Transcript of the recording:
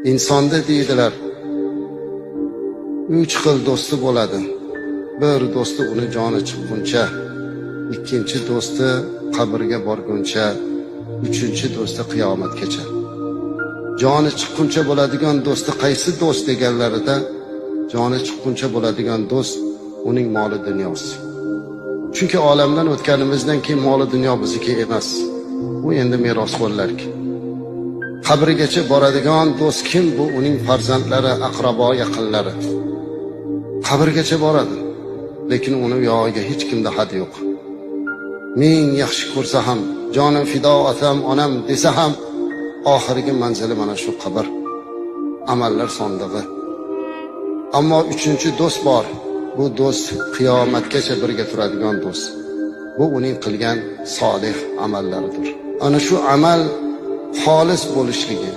insonda deydilar 3 xil do'sti bo'ladi. Bir do'sti uni joni chiqquncha, ikkinchi do'sti qabrga borguncha, uchinchi do'sti qiyomatgacha. Joni chiqquncha bo'ladigan do'sti qaysi do'st deganlarida, joni chiqquncha bo'ladigan do'st uning moli dunyosi. Chunki olamdan o'tganimizdan keyin moli dunyo bizniki emas. Bu endi merosxo'rlarki. Qabrigacha boradigan do'st kim? Bu uning farzandlari, aqrabo, yaqinlari. Qabrgacha boradi, lekin uni yog'iga hech kimda had yo'q. Ming yaxshi ko'rsa ham, jonim fido otam, onam desa ham, oxirgi manzili mana shu qabr, amallar sondig'i. Ammo uchinchi do'st bor. Bu do'st qiyomatgacha birga turadigan do'st. Bu uning qilgan solih amallaridir. Ana shu amal xolis bo'lishligi,